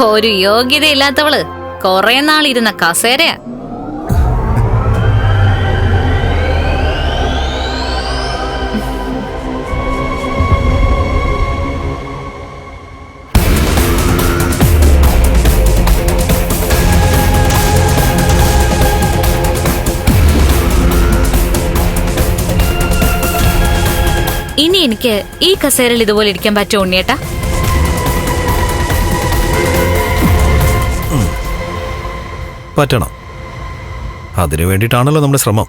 ഒരു യോഗ്യതയില്ലാത്തവള് കൊറേ നാളിരുന്ന കസേരയാ. ഇനി എനിക്ക് ഈ കസേരയിൽ ഇതുപോലെ ഇരിക്കാൻ പറ്റുമോ ഉണ്ണിയേട്ടാ? പറ്റണം. അതിനു വേണ്ടിയിട്ടാണല്ലോ നമ്മുടെ ശ്രമം.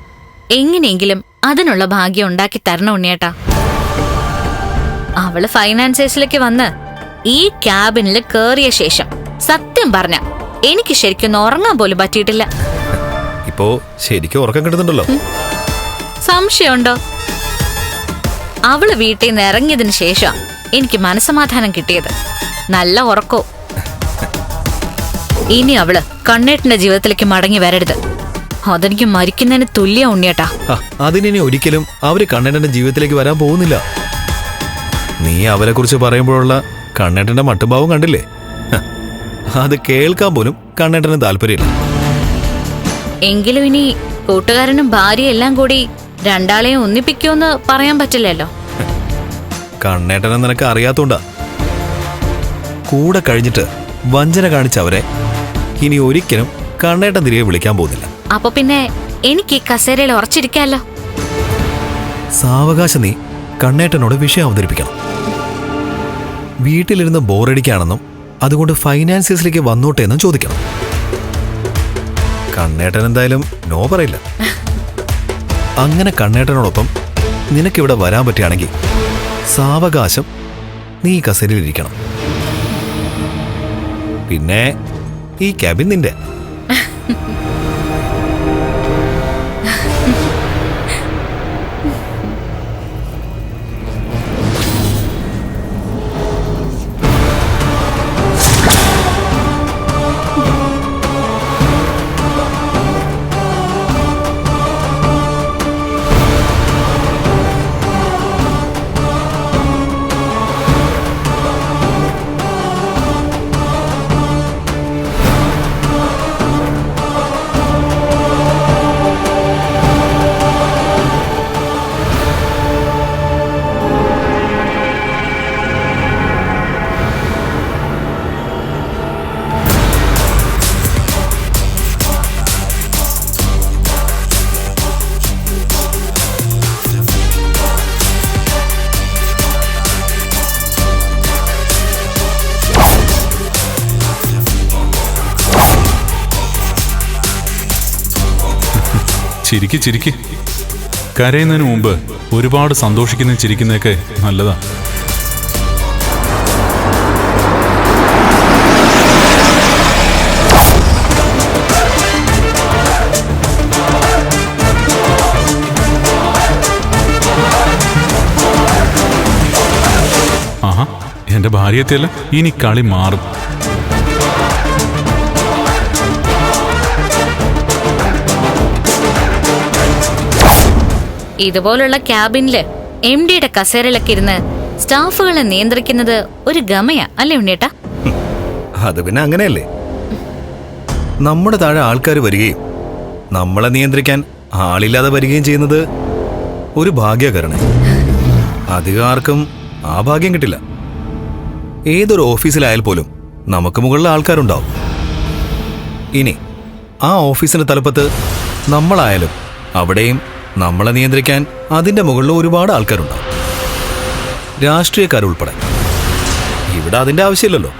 എങ്ങനെയെങ്കിലും അതിനുള്ള ഭാഗ്യം ഉണ്ടാക്കി തരണം ഉണ്ണിയേട്ടാ. അവള് ഫൈനാൻസേഴ്സിലേക്ക് വന്ന് ഈ ക്യാബിനിൽ കേറിയ ശേഷം സത്യം പറഞ്ഞ എനിക്ക് ശരിക്കും ഉറങ്ങാൻ പോലും പറ്റിയിട്ടില്ല. ഇപ്പോ ശരിക്കും ഉറക്കം കിട്ടുന്നുണ്ടല്ലോ. സംശയമുണ്ടോ? അവള് വീട്ടിൽ നിന്ന് ഇറങ്ങിയതിനു ശേഷം എനിക്ക് മനസ്സമാധാനം കിട്ടിയത്. നല്ല ഉറക്കോ. ഇനി അവള് കണ്ണേട്ടന്റെ ജീവിതത്തിലേക്ക് മടങ്ങി വരരുത്. അതെനിക്ക് മരിക്കുന്നതിന് തുല്യ ഉണ്ണിയേട്ടാ. അതിനി ഒരിക്കലും അവര് കണ്ണേട്ടന്റെ ജീവിതത്തിലേക്ക് വരാൻ പോകുന്നില്ല. നീ അവരെ കുറിച്ച് പറയുമ്പോഴുള്ള കണ്ണേട്ടന്റെ മട്ടുഭാവം കണ്ടില്ലേ? അത് കേൾക്കാൻ പോലും കണ്ണേട്ടന് താല്പര്യമില്ല. എങ്കിലും ഇനി കൂട്ടുകാരനും ഭാര്യയും എല്ലാം കൂടി രണ്ടാളെയും ഒന്നിപ്പിക്കുമെന്ന് പറയാൻ പറ്റില്ലല്ലോ. കണ്ണേട്ടനെ നിനക്ക് അറിയാത്തോണ്ടാ. കൂടെ കഴിഞ്ഞിട്ട് വഞ്ചന കാണിച്ചവരെ ഇനി ഒരിക്കലും കണ്ണേട്ടൻ തിരികെ വിളിക്കാൻ പോകുന്നില്ല. അപ്പൊ പിന്നെ എനിക്ക് ഈ കസേരയിൽ ഉറച്ചിരിക്കാലോ. സാവകാശം നീ കണ്ണേട്ടനോട് വിഷയം അവതരിപ്പിക്കണം. വീട്ടിലിരുന്ന് ബോറടിക്കാണെന്നും അതുകൊണ്ട് ഫൈനാൻസിയസിലേക്ക് വന്നോട്ടെ എന്നും ചോദിക്കണം. കണ്ണേട്ടൻ എന്തായാലും നോ പറയില്ല. അങ്ങനെ കണ്ണേട്ടനോടൊപ്പം നിനക്കിവിടെ വരാൻ പറ്റുകയാണെങ്കിൽ സാവകാശം നീ ഈ കസേരയിലിരിക്കണം. പിന്നെ ഈ ക്യാബിൻ നിന്റെ. ചിരിക്ക് ചിരിക്ക്. കരയുന്നതിന് മുമ്പ് ഒരുപാട് സന്തോഷിക്കുന്ന ചിരിക്കുന്നതൊക്കെ നല്ലതാ. ആഹാ, എന്റെ ഭാര്യത്തെയല്ല, ഇനി കളി മാറും. ഇതുപോലുള്ള ക്യാബിനില് MD-യുടെ കസേരയിലൊക്കെ ഇരുന്ന് സ്റ്റാഫുകളെ നിയന്ത്രിക്കുന്നത് ഒരു ഗമയാ അല്ലേ ഉണ്ണിയേട്ടാ? അത് പിന്നെ അങ്ങനെയല്ലേ. നമ്മുടെ താഴെ ആൾക്കാർ വരികയും നമ്മളെ നിയന്ത്രിക്കാൻ ആളില്ലാതെ വരികയും ചെയ്യുന്നത് ഒരു ഭാഗ്യകരണേ. അധികം ആർക്കും ആ ഭാഗ്യം കിട്ടില്ല. ഏതൊരു ഓഫീസിലായാൽ പോലും നമുക്ക് മുകളിൽ ആൾക്കാരുണ്ടാവും. ഇനി ആ ഓഫീസിന്റെ തലപ്പത്ത് നമ്മളായാലും അവിടെയും നമ്മളെ നിയന്ത്രിക്കാൻ അതിന്റെ മുകളിൽ ഒരുപാട് ആൾക്കാരുണ്ടാവും, രാഷ്ട്രീയക്കാരുൾപ്പെടെ. ഇവിടെ അതിന്റെ ആവശ്യമില്ലല്ലോ.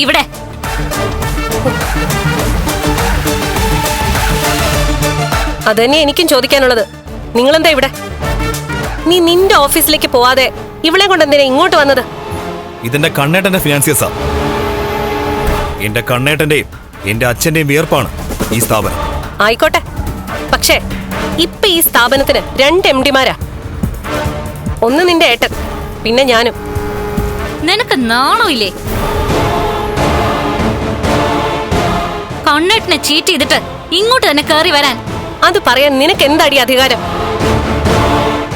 ഇവിടെ അതന്നെ എനിക്കും ചോദിക്കാനുള്ളത്. നിങ്ങളെന്താ ഇവിടെ? നീ നിന്റെ ഓഫീസിലേക്ക് പോവാതെ ഇവളെ കൊണ്ട് എന്തിനാ ഇങ്ങോട്ട് വന്നത്? ഇതെന്റെ കണ്ണേട്ടന്റെ ഫിനാൻസിയസാ. എന്റെ കണ്ണേട്ടന്റെയും എന്റെ അച്ഛന്റെയും വിയർപ്പാണ് ഈ സ്ഥാപനം. ആയിക്കോട്ടെ, പക്ഷേ ഇപ്പൊ ഈ സ്ഥാപനത്തിന് 2 MD മാരാ. ഒന്ന് നിന്റെ ഏട്ടൻ, പിന്നെ ഞാനും. നിനക്ക് നാണോ ഇല്ലേ? കണ്ണേട്ടനെ ചീറ്റ് ചെയ്തിട്ട് ഇങ്ങോട്ട് തന്നെ കയറി വരാൻ. അത് പറയാൻ നിനക്ക് എന്താടി അധികാരം?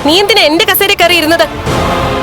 നീ എന്തിനാ എന്റെ കസേര കയറി ഇരുന്നത്?